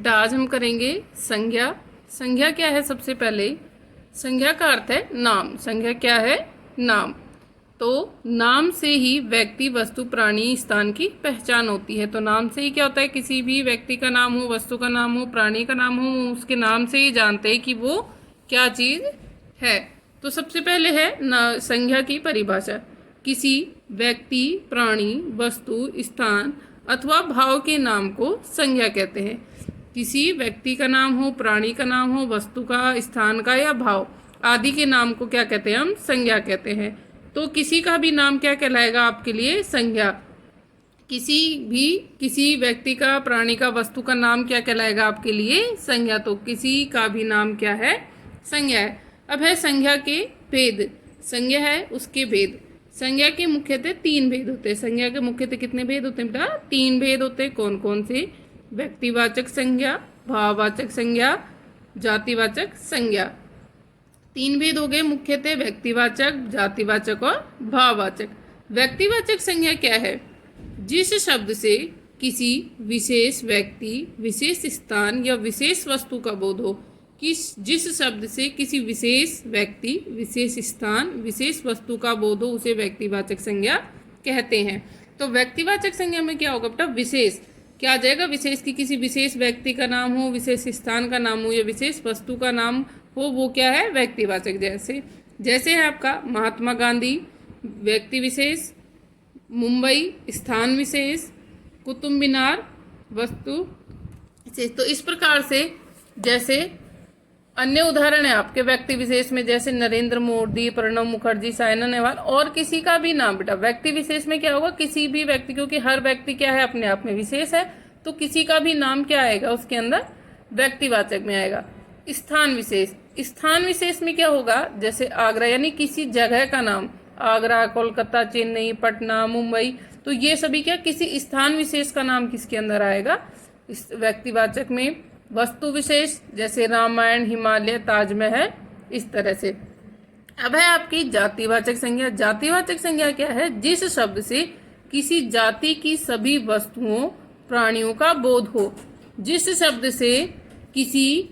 बेटा आज हम करेंगे संज्ञा। संज्ञा क्या है? सबसे पहले संज्ञा का अर्थ है नाम। संज्ञा क्या है? नाम। तो नाम से ही व्यक्ति, वस्तु, प्राणी, स्थान की पहचान होती है। तो नाम से ही क्या होता है? किसी भी व्यक्ति का नाम हो, वस्तु का नाम हो, प्राणी का नाम हो, उसके नाम से ही जानते हैं कि वो क्या चीज़ है। तो सबसे पहले है संज्ञा की परिभाषा। किसी व्यक्ति, प्राणी, वस्तु, स्थान अथवा भाव के नाम को संज्ञा कहते हैं। किसी व्यक्ति का नाम हो, प्राणी का नाम हो, वस्तु का, स्थान का या भाव आदि के नाम को क्या कहते हैं? हम संज्ञा कहते हैं। तो किसी का भी नाम क्या कहलाएगा आपके लिए? संज्ञा। किसी व्यक्ति का, प्राणी का, वस्तु का नाम क्या कहलाएगा आपके लिए? संज्ञा। तो किसी का भी नाम क्या है? संज्ञा है। अब है संज्ञा के भेद। संज्ञा है उसके भेद। संज्ञा के मुख्यतः 3 भेद होते हैं। संज्ञा के मुख्यतः कितने भेद होते हैं बेटा? 3 भेद होते हैं। कौन कौन से? व्यक्तिवाचक संज्ञा, भाववाचक संज्ञा, जातिवाचक संज्ञा। 3 भेद हो गए मुख्यतः, व्यक्तिवाचक, जातिवाचक और भाववाचक। व्यक्तिवाचक संज्ञा क्या है? जिस शब्द से किसी विशेष व्यक्ति, विशेष स्थान या विशेष वस्तु का बोध हो। जिस शब्द से किसी विशेष व्यक्ति, विशेष स्थान, विशेष वस्तु का बोध हो, उसे व्यक्तिवाचक संज्ञा कहते हैं। तो व्यक्तिवाचक संज्ञा में क्या होगा बेटा? विशेष क्या आ जाएगा? विशेष की किसी विशेष व्यक्ति का नाम हो, विशेष स्थान का नाम हो या विशेष वस्तु का नाम हो, वो क्या है? व्यक्तिवाचक। जैसे है आपका महात्मा गांधी, व्यक्ति विशेष, मुंबई स्थान विशेष, कुतुब मीनार वस्तु विशेष। तो इस प्रकार से जैसे अन्य उदाहरण है आपके व्यक्ति विशेष में, जैसे नरेंद्र मोदी, प्रणब मुखर्जी, साइना नेहवाल और किसी का भी नाम बेटा। व्यक्ति विशेष में क्या होगा? किसी भी व्यक्ति, क्योंकि हर व्यक्ति क्या है? अपने आप में विशेष है। तो किसी का भी नाम क्या आएगा उसके अंदर? व्यक्तिवाचक में आएगा। स्थान विशेष। स्थान विशेष में क्या होगा? जैसे आगरा, यानी किसी जगह का नाम। आगरा, कोलकाता, चेन्नई, पटना, मुंबई। तो ये सभी क्या? किसी स्थान विशेष का नाम किसके अंदर आएगा? इस व्यक्तिवाचक में। वस्तु विशेष, जैसे रामायण, हिमालय, ताजमहल, इस तरह से। अब है आपकी जातिवाचक संज्ञा। जातिवाचक संज्ञा क्या है? जिस शब्द से किसी जाति की सभी वस्तुओं, प्राणियों का बोध हो। जिस शब्द से किसी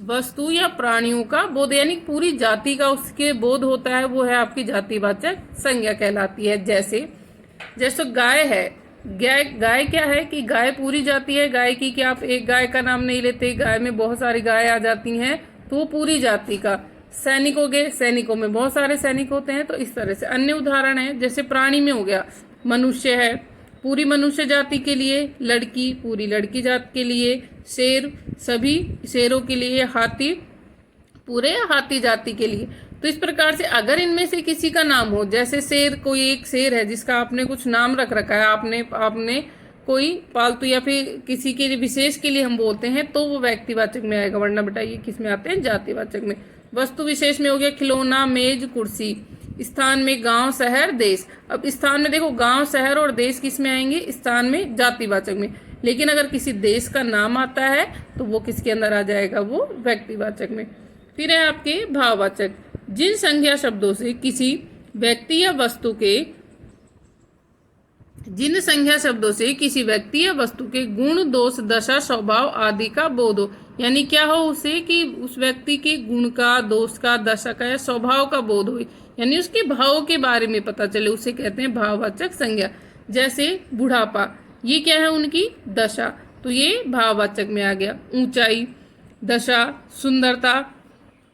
वस्तु या प्राणियों का बोध, यानी पूरी जाति का उसके बोध होता है, वो है आपकी जातिवाचक संज्ञा कहलाती है। जैसे गाय है। गाय क्या है कि गाय पूरी जाति है। गाय की क्या आप एक गाय का नाम नहीं लेते? गाय में बहुत सारी गाय आ जाती हैं, तो वो पूरी जाति का। सैनिक हो गए, सैनिकों में बहुत सारे सैनिक होते हैं। तो इस तरह से अन्य उदाहरण है, जैसे प्राणी में हो गया, मनुष्य है, पूरी मनुष्य जाति के लिए। लड़की, पूरी लड़की जाति के लिए। शेर, सभी शेरों के लिए। हाथी, पूरे हाथी जाति के लिए। तो इस प्रकार से अगर इनमें से किसी का नाम हो, जैसे शेर, कोई एक शेर है जिसका आपने कुछ नाम रख रखा है, आपने कोई पालतू या फिर किसी के विशेष के लिए हम बोलते हैं, तो वो व्यक्तिवाचक में आएगा। वरना बेटा ये किस में आते हैं? जातिवाचक में। वस्तु विशेष में हो गया खिलौना, मेज, कुर्सी। स्थान में गांव, शहर, देश। अब स्थान में देखो, गांव, शहर और देश किस में आएंगे? स्थान में, जातिवाचक में। लेकिन अगर किसी देश का नाम आता है तो वो किसके अंदर आ जाएगा? वो व्यक्तिवाचक में। फिर है आपके भाववाचक। जिन संज्ञा शब्दों से किसी व्यक्ति या वस्तु के गुण, दोष, दशा, स्वभाव आदि का बोध हो। यानी क्या हो उसे? कि उस व्यक्ति के गुण का, दोष का, दशा का या स्वभाव का बोध हो, यानी उसके भाव के बारे में पता चले, उसे कहते हैं भाववाचक संज्ञा। जैसे बुढ़ापा, ये क्या है? उनकी दशा, तो ये भाववाचक में आ गया। ऊंचाई, दशा, सुंदरता,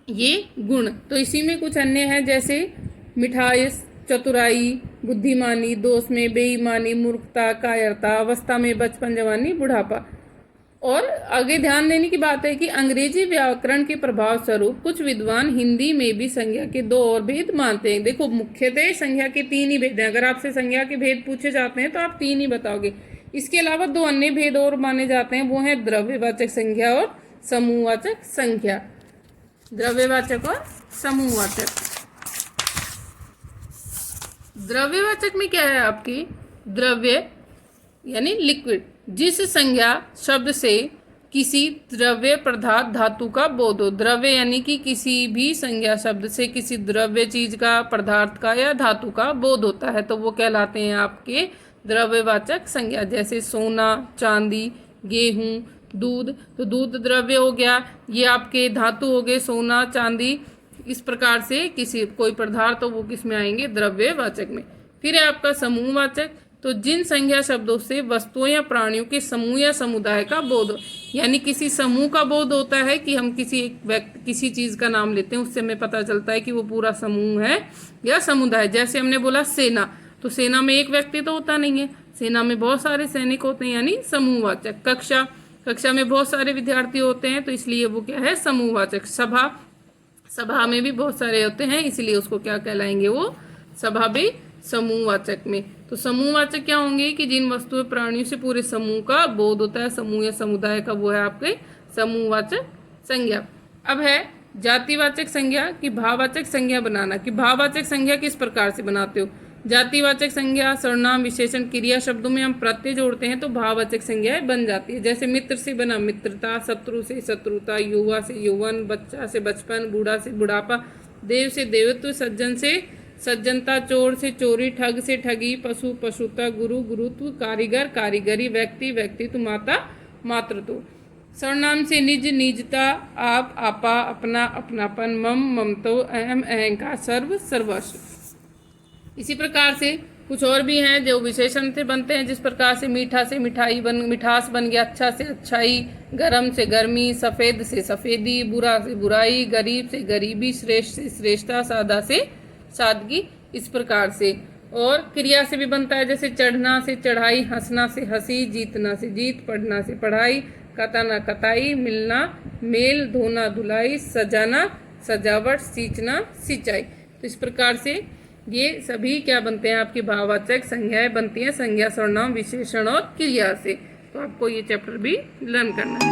ये गुण। तो इसी में कुछ अन्य है, जैसे मिठास, चतुराई, बुद्धिमानी, दोष में बेईमानी, मूर्खता, कायरता, अवस्था में बचपन, जवानी, बुढ़ापा। और आगे ध्यान देने की बात है कि अंग्रेजी व्याकरण के प्रभाव स्वरूप कुछ विद्वान हिंदी में भी संज्ञा के 2 और भेद मानते हैं। देखो मुख्यतः संज्ञा के 3 ही भेद हैं। अगर आपसे संज्ञा के भेद पूछे जाते हैं तो आप 3 ही बताओगे। इसके अलावा 2 अन्य भेद और माने जाते हैं, वो है द्रव्यवाचक संज्ञा और समूहवाचक संज्ञा। द्रव्यवाचक और समूहवाचक। द्रव्यवाचक में क्या है आपकी? द्रव्य यानी लिक्विड। जिस संज्ञा शब्द से किसी द्रव्य, पदार्थ, धातु का बोध हो। द्रव्य यानी कि किसी भी संज्ञा शब्द से किसी द्रव्य चीज का, पदार्थ का या धातु का बोध होता है, तो वो कहलाते हैं आपके द्रव्यवाचक संज्ञा। जैसे सोना, चांदी, गेहूं, दूध, तो दूध द्रव्य हो गया। ये आपके धातु हो गए, सोना चांदी। इस प्रकार से किसी कोई पदार्थ हो वो किस में आएंगे, द्रव्यवाचक में। फिर है आपका समूहवाचक, तो जिन संज्ञा शब्दों से वस्तुओं या प्राणियों के समूह या समुदाय का बोध, यानी किसी समूह का बोध होता है कि हम किसी एक व्यक्ति किसी चीज का नाम लेते हैं, उससे हमें पता चलता है कि वो पूरा समूह है या समुदाय। जैसे हमने बोला सेना, तो सेना में एक व्यक्ति तो होता नहीं है, सेना में बहुत सारे सैनिक होते हैं, यानी समूहवाचक। कक्षा, कक्षा में बहुत सारे विद्यार्थी होते हैं, तो इसलिए वो क्या है, समूहवाचक। सभा, सभा में भी बहुत सारे होते हैं, इसलिए उसको क्या कहलाएंगे, वो सभा भी समूहवाचक में। तो समूहवाचक क्या होंगे कि जिन वस्तुओं प्राणियों से पूरे समूह का बोध होता है, समूह या समुदाय का, वो है आपके समूहवाचक संज्ञा। अब है जातिवाचक संज्ञा कि भाववाचक संज्ञा बनाना, कि भाववाचक संज्ञा किस प्रकार से बनाते हो। जातिवाचक संज्ञा सर्वनाम विशेषण क्रिया शब्दों में हम प्रत्यय जोड़ते हैं तो भाववाचक संज्ञाएं बन जाती है। जैसे मित्र से बना मित्रता, शत्रु से शत्रुता, युवा से यौवन, बच्चा से बचपन, बूढ़ा से बुढ़ापा, देव से देवत्व, सज्जन से सज्जनता, चोर से चोरी, ठग से ठगी, पशु पशुता, गुरु गुरुत्व, कारीगर कारीगरी, व्यक्ति व्यक्तित्व, माता मातृत्व। सर्वनाम से निज निजता, आप आपा, अपना अपनापन, मम ममतो, अहम अहंकार, सर्व सर्वस्व। इसी प्रकार से कुछ और भी हैं जो विशेषण से बनते हैं, जिस प्रकार से मीठा से मिठाई बन, मिठास बन गया, अच्छा से अच्छाई, गर्म से गर्मी, सफ़ेद से सफ़ेदी, बुरा से बुराई, गरीब से गरीबी, श्रेष्ठ से श्रेष्ठता, सादा से सादगी। इस प्रकार से और क्रिया से भी बनता है, जैसे चढ़ना से चढ़ाई, हंसना से हंसी, जीतना से जीत, पढ़ना से पढ़ाई, कताना कताई, मिलना मेल, धोना धुलाई, सजाना सजावट, सींचना सिंचाई। तो इस प्रकार से ये सभी क्या बनते हैं, आपकी भाववाचक संज्ञाएं बनती हैं संज्ञा सर्वनाम विशेषण और क्रिया से। तो आपको ये चैप्टर भी लर्न करना है।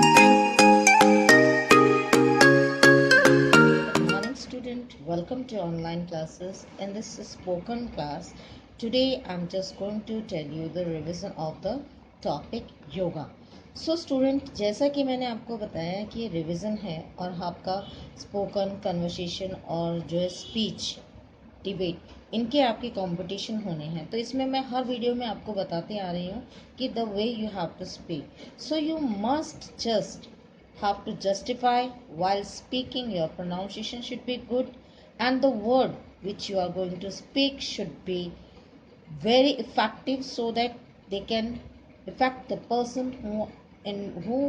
Good morning, student. Welcome to online classes. In this spoken class, today I'm just going to tell you the revision of the topic yoga. So student, जैसा कि मैंने आपको बताया कि ये रिविज़न है और आपका स्पोकन कन्वर्सेशन और जो है स्पीच डिबेट, इनके आपके कंपटीशन होने हैं। तो इसमें मैं हर वीडियो में आपको बताते आ रही हूँ कि the way you have to speak, so you must just have to justify while speaking. Your pronunciation should be good and the word which you are going to speak should be very effective so that they can affect the person who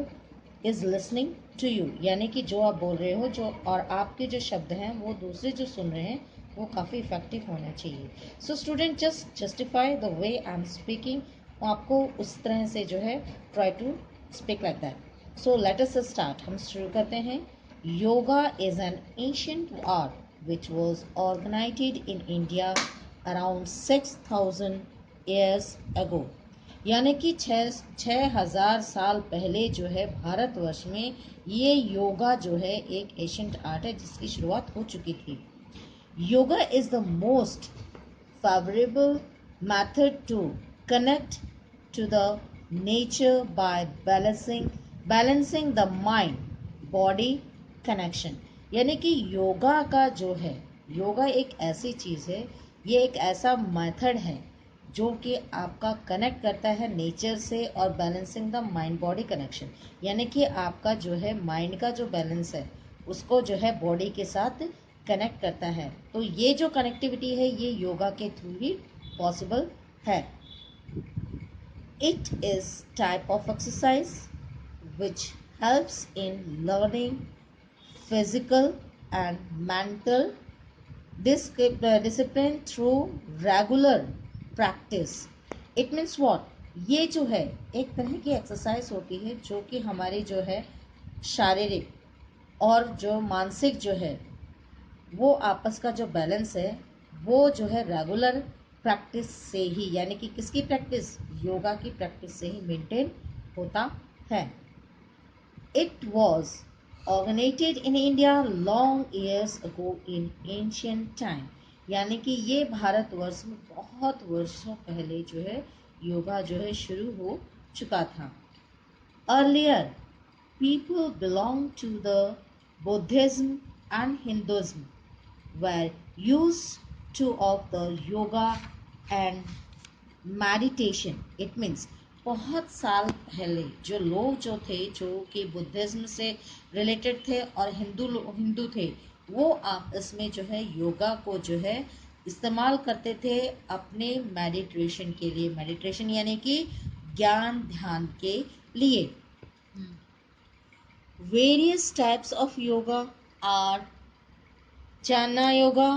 is listening to you. यानी कि जो आप बोल रहे हो जो और आपके जो शब्द हैं वो दूसरे जो सुन रहे हैं वो काफ़ी इफेक्टिव होना चाहिए। So student just justify the way I am speaking, आपको उस तरह से जो है try to speak like that. So let us start. हम शुरू करते हैं। Yoga is an ancient art which was originated in India around 6,000 years ago. यानी कि 6,000 साल पहले जो है भारतवर्ष में ये योगा जो है एक एशियंट आर्ट है जिसकी शुरुआत हो चुकी थी। Yoga is the most favorable method to connect to the nature by balancing the mind body connection। यानी कि योगा का जो है, योगा एक ऐसी चीज़ है, ये एक ऐसा मेथड है जो कि आपका कनेक्ट करता है नेचर से और balancing the mind body connection, यानी कि आपका जो है माइंड का जो बैलेंस है उसको जो है बॉडी के साथ कनेक्ट करता है। तो ये जो कनेक्टिविटी है ये योगा के थ्रू ही पॉसिबल है। It is type of exercise which helps in learning physical and mental discipline through regular practice. It means what? ये जो है एक तरह की एक्सरसाइज होती है जो कि हमारी जो है शारीरिक और जो मानसिक जो है वो आपस का जो बैलेंस है वो जो है रेगुलर प्रैक्टिस से ही, यानी कि किसकी प्रैक्टिस, योगा की प्रैक्टिस से ही मेंटेन होता है। It was organized in India long years ago in ancient time, यानी कि ये भारतवर्ष में बहुत वर्षों पहले जो है योगा जो है शुरू हो चुका था। Earlier people belong to the Buddhism and Hinduism were used to of the yoga and meditation. It means बहुत साल पहले जो लोग जो थे, जो कि बुद्धिज्म से रिलेटेड थे और हिंदू थे, वो आपस में जो है योगा को जो है इस्तेमाल करते थे अपने मेडिटेशन के लिए। मेडिटेशन यानी कि ज्ञान ध्यान के लिए। Various types of yoga are jnana yoga,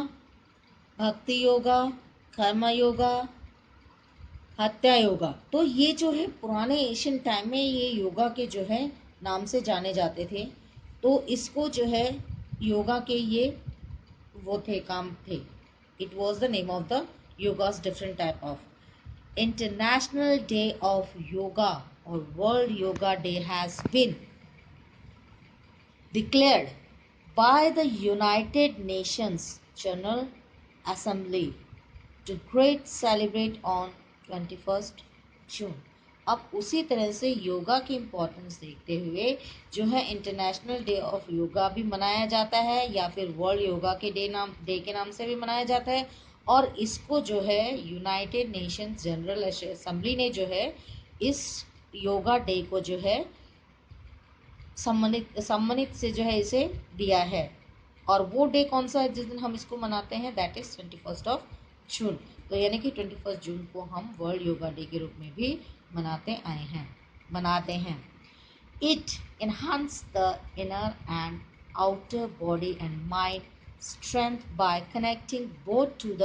भक्ति योगा, कर्म योगा, हत्या योगा। तो ये जो है पुराने एशियन टाइम में ये योगा के जो है नाम से जाने जाते थे। तो इसको जो है योगा के ये वो थे, काम थे। It was the name of the yogas different type of. International day of yoga और world yoga day has been declared by the United Nations General Assembly to great celebrate on 21st जून। अब उसी तरह से योगा की importance देखते हुए जो है इंटरनेशनल डे ऑफ योगा भी मनाया जाता है, या फिर वर्ल्ड योगा के डे के नाम से भी मनाया जाता है। और इसको जो है यूनाइटेड नेशंस जनरल असेंबली ने जो है इस योगा डे को जो है सम्मानित से जो है इसे दिया है। और वो डे कौन सा है जिस दिन हम इसको मनाते हैं? दैट इज 21 जून। तो यानी कि 21 जून को हम वर्ल्ड योगा डे के रूप में भी मनाते हैं। It enhance the inner and outer body and mind strength by connecting both to the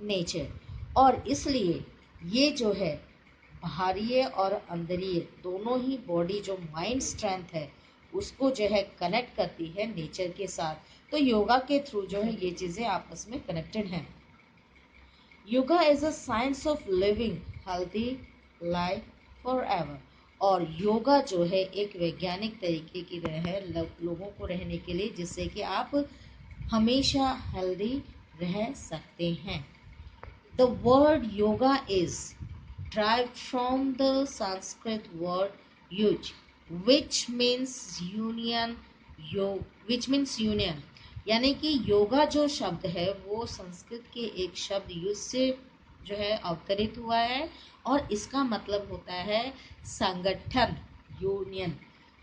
nature. और इसलिए ये जो है बाहरीय और अंदरीय दोनों ही बॉडी जो माइंड स्ट्रेंथ है उसको जो है कनेक्ट करती है नेचर के साथ। तो योगा के थ्रू जो है ये चीज़ें आपस में कनेक्टेड हैं। Yoga is a science of living healthy life for ever. और योगा जो है एक वैज्ञानिक तरीके की है लोगों को रहने के लिए, जिससे कि आप हमेशा हेल्दी रह सकते हैं। The word yoga is derived from the Sanskrit word yuj, which means union। यानी कि योगा जो शब्द है वो संस्कृत के एक शब्द युज से जो है अवतरित हुआ है, और इसका मतलब होता है संगठन, यूनियन।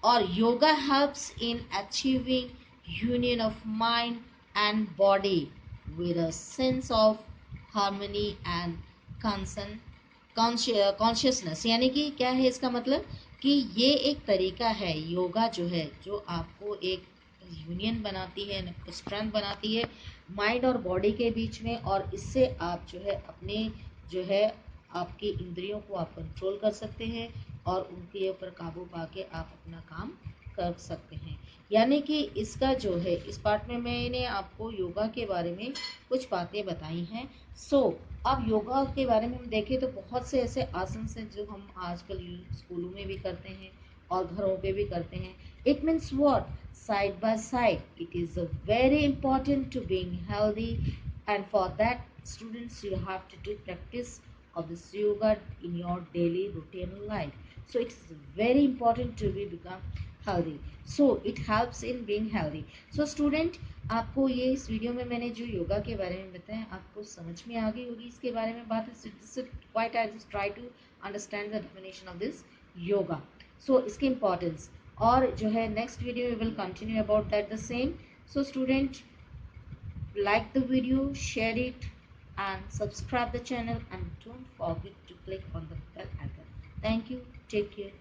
और yoga helps in achieving union of mind and body with a sense of harmony and consciousness. यानी कि क्या है इसका मतलब कि ये एक तरीका है योगा जो है जो आपको एक यूनियन बनाती है, स्ट्रेंथ बनाती है माइंड और बॉडी के बीच में। और इससे आप जो है अपने जो है आपकी इंद्रियों को आप कंट्रोल कर सकते हैं और उनके ऊपर काबू पा के आप अपना काम कर सकते हैं। यानी कि इसका जो है इस पार्ट में मैंने आपको योगा के बारे में कुछ बातें बताई हैं। अब योगा के बारे में हम देखें तो बहुत से ऐसे आसन हैं जो हम आजकल स्कूलों में भी करते हैं और घरों पे भी करते हैं। It means what? Side by side it is very important to being healthy, and for that students you have to do practice of this yoga in your daily routine life. So it's very important to become healthy, so it helps in being healthy. So student, आपको ये इस video में मैंने जो योगा के बारे में बताया आपको समझ में आ गई होगी इसके बारे में बात। Quite I just try to understand the definition of this yoga, so इसकी इम्पोर्टेंस। और जो है next video we will continue about that the same. So student, like the video, share it and subscribe the channel, and don't forget to click on the bell icon. Thank you. Take care.